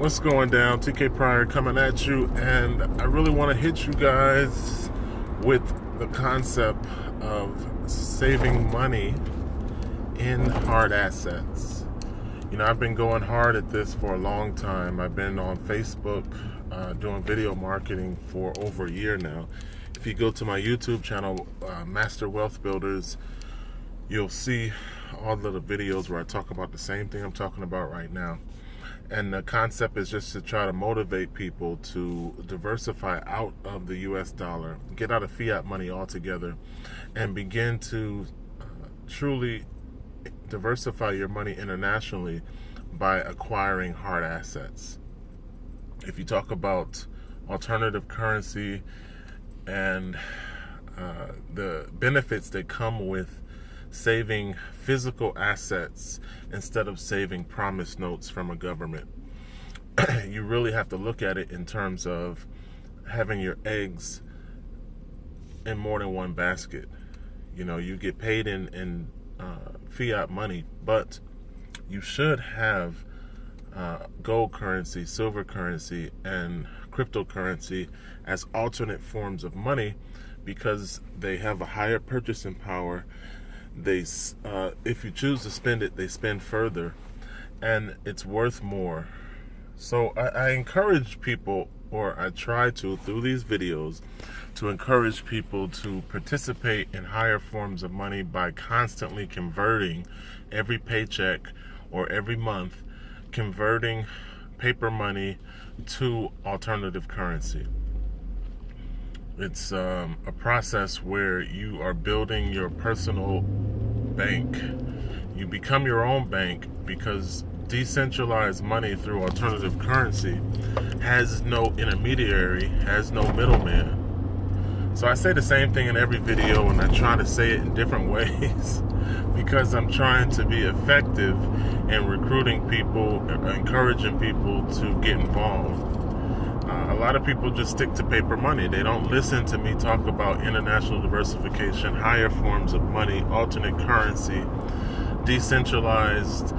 What's going down? TK Pryor coming at you, and I really want to hit you guys with the concept of saving money in hard assets. You know, I've been going hard at this for a long time. I've been on Facebook doing video marketing for over a year now. If you go to my YouTube channel, Master Wealth Builders, you'll see all of the videos where I talk about the same thing I'm talking about right now. And the concept is just to try to motivate people to diversify out of the US dollar, get out of fiat money altogether, and begin to truly diversify your money internationally by acquiring hard assets. If you talk about alternative currency and the benefits that come with saving physical assets instead of saving promise notes from a government, you really have to look at it in terms of having your eggs in more than one basket. You know, you get paid in fiat money, but you should have gold currency, silver currency, and cryptocurrency as alternate forms of money because they have a higher purchasing power. They, if you choose to spend it, they spend further, and it's worth more. So I encourage people, or I try to, through these videos, to encourage people to participate in higher forms of money by constantly converting every paycheck or every month, converting paper money to alternative currency. It's a process where you are building your personal bank. You become your own bank because decentralized money through alternative currency has no intermediary, has no middleman. So I say the same thing in every video, and I try to say it in different ways because I'm trying to be effective in recruiting people, encouraging people to get involved. A lot of people just stick to paper money. They don't listen to me talk about international diversification, higher forms of money, alternate currency, decentralized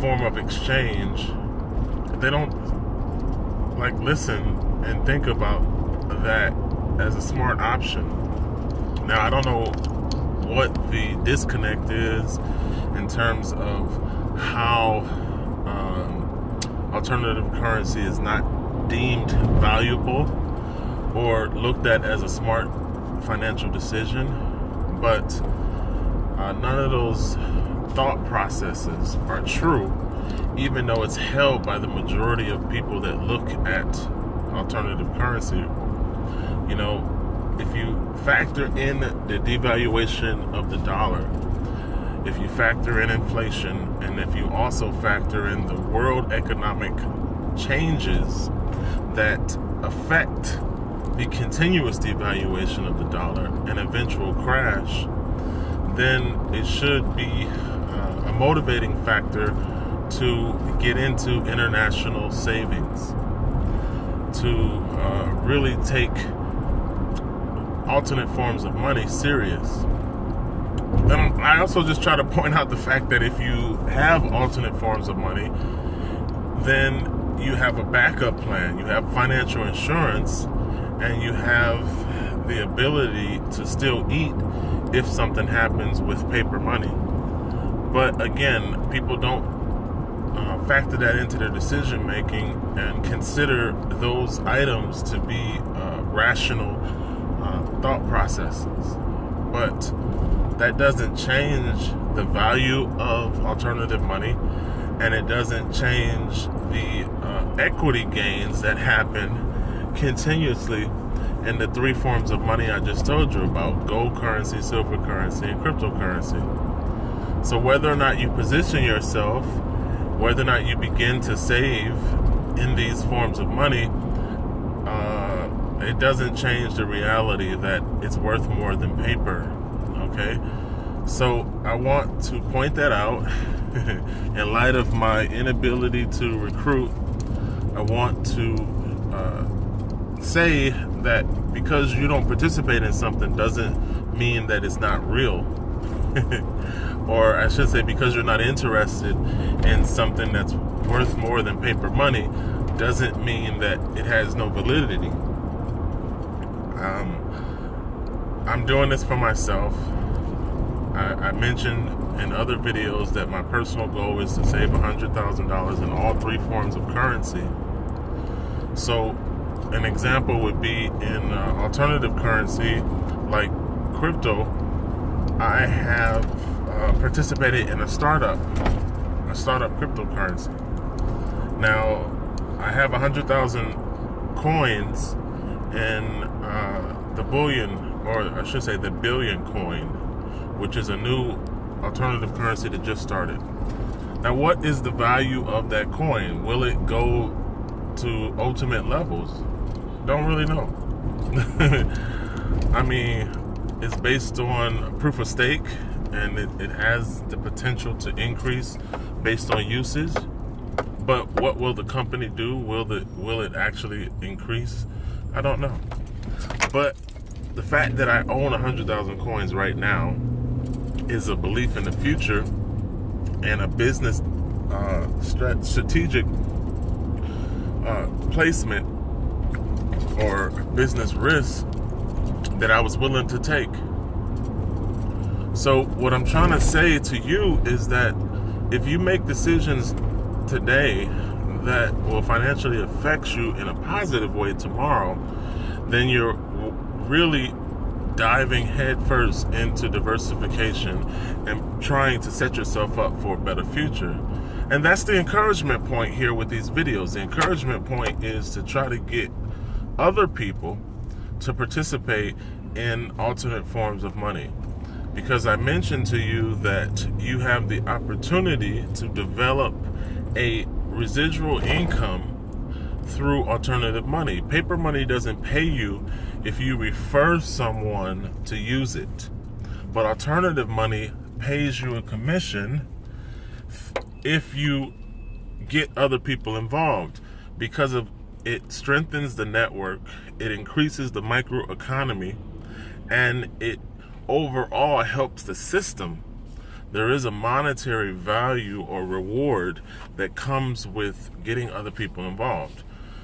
form of exchange. They don't listen and think about that as a smart option. Now, I don't know what the disconnect is in terms of how alternative currency is not deemed valuable or looked at as a smart financial decision, but none of those thought processes are true, even though it's held by the majority of people that look at alternative currency. You know, if you factor in the devaluation of the dollar, if you factor in inflation, and if you also factor in the world economic changes that affect the continuous devaluation of the dollar and eventual crash, then it should be a motivating factor to get into international savings, to really take alternate forms of money serious. I also just try to point out the fact that if you have alternate forms of money, then you have a backup plan, you have financial insurance, and you have the ability to still eat if something happens with paper money. But again, people don't factor that into their decision making and consider those items to be rational thought processes. But that doesn't change the value of alternative money, and it doesn't change the equity gains that happen continuously in the three forms of money I just told you about: gold currency, silver currency, and cryptocurrency. So whether or not you position yourself, whether or not you begin to save in these forms of money, it doesn't change the reality that it's worth more than paper. Okay, so I want to point that out. In light of my inability to recruit, I want to say that because you don't participate in something doesn't mean that it's not real. Or I should say, because you're not interested in something that's worth more than paper money doesn't mean that it has no validity. I'm doing this for myself. I mentioned in other videos that my personal goal is to save $100,000 in all three forms of currency. So an example would be in alternative currency like crypto. I have participated in a startup cryptocurrency. Now, I have 100,000 coins in the bullion, or I should say the billion coin, which is a new alternative currency that just started. Now, what is the value of that coin? Will it go to ultimate levels? Don't really know. I mean, it's based on proof of stake, and it has the potential to increase based on usage. But what will the company do? Will it actually increase? I don't know. But the fact that I own 100,000 coins right now is a belief in the future and a business strategic placement or business risk that I was willing to take. So what I'm trying to say to you is that if you make decisions today that will financially affect you in a positive way tomorrow, then you're really diving headfirst into diversification and trying to set yourself up for a better future. And that's the encouragement point here with these videos. The encouragement point is to try to get other people to participate in alternate forms of money. Because I mentioned to you that you have the opportunity to develop a residual income through alternative money. Paper money doesn't pay you if you refer someone to use it, but alternative money pays you a commission if you get other people involved, because of it strengthens the network, it increases the microeconomy, and it overall helps the system. There is a monetary value or reward that comes with getting other people involved.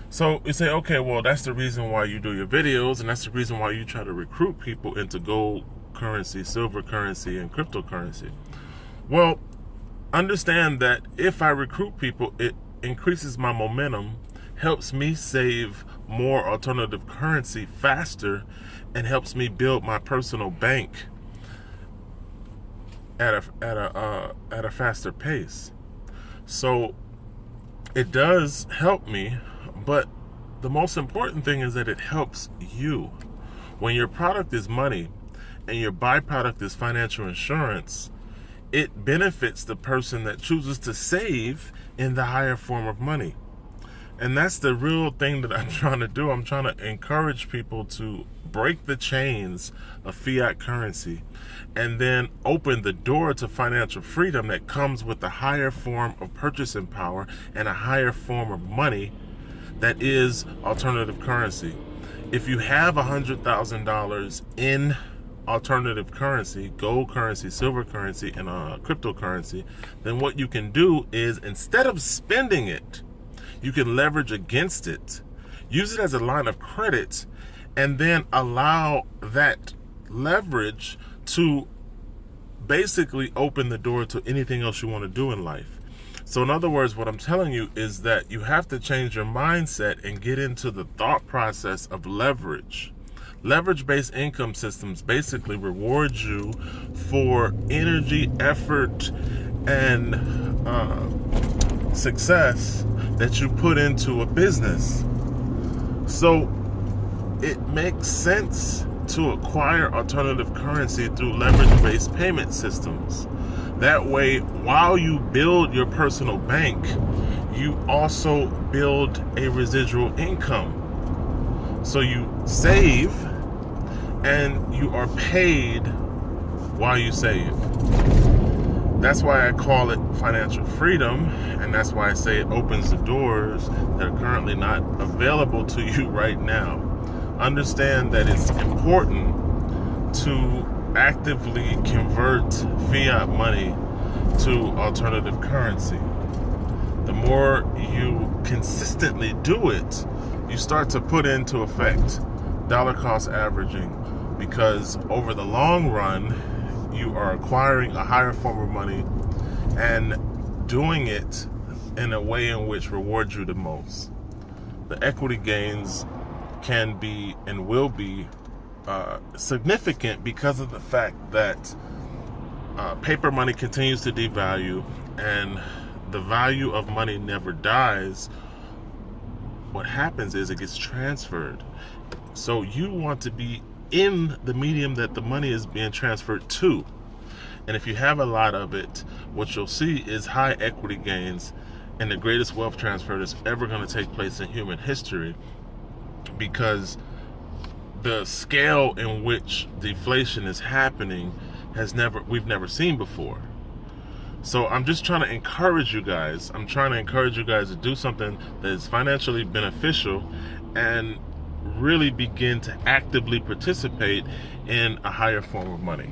So you say, okay, well, that's the reason why you do your videos, and that's the reason why you try to recruit people into gold currency, silver currency, and cryptocurrency. Well, understand that if I recruit people, it increases my momentum, helps me save more alternative currency faster, and helps me build my personal bank at a faster pace. So it does help me, but the most important thing is that it helps you. When your product is money and your byproduct is financial insurance, it benefits the person that chooses to save in the higher form of money. And that's the real thing that I'm trying to do. I'm trying to encourage people to break the chains of fiat currency and then open the door to financial freedom that comes with a higher form of purchasing power and a higher form of money that is alternative currency. If you have $100,000 in alternative currency, gold currency, silver currency, and cryptocurrency, then what you can do is, instead of spending it, you can leverage against it, use it as a line of credit, and then allow that leverage to basically open the door to anything else you want to do in life. So in other words, what I'm telling you is that you have to change your mindset and get into the thought process of leverage. Leverage-based income systems basically reward you for energy, effort, and success that you put into a business. So it makes sense to acquire alternative currency through leverage-based payment systems. That way, while you build your personal bank, you also build a residual income. So you save and you are paid while you save. That's why I call it financial freedom, and that's why I say it opens the doors that are currently not available to you right now. Understand that it's important to actively convert fiat money to alternative currency. the more you consistently do it, you start to put into effect dollar cost averaging, because over the long run, you are acquiring a higher form of money and doing it in a way in which rewards you the most. The equity gains can be and will be significant because of the fact that paper money continues to devalue, and the value of money never dies. What happens is it gets transferred. So you want to be in the medium that the money is being transferred to. And if you have a lot of it, what you'll see is high equity gains and the greatest wealth transfer that's ever going to take place in human history, because the scale in which deflation is happening we've never seen before. So I'm just trying to encourage you guys. I'm trying to encourage you guys to do something that is financially beneficial and really begin to actively participate in a higher form of money.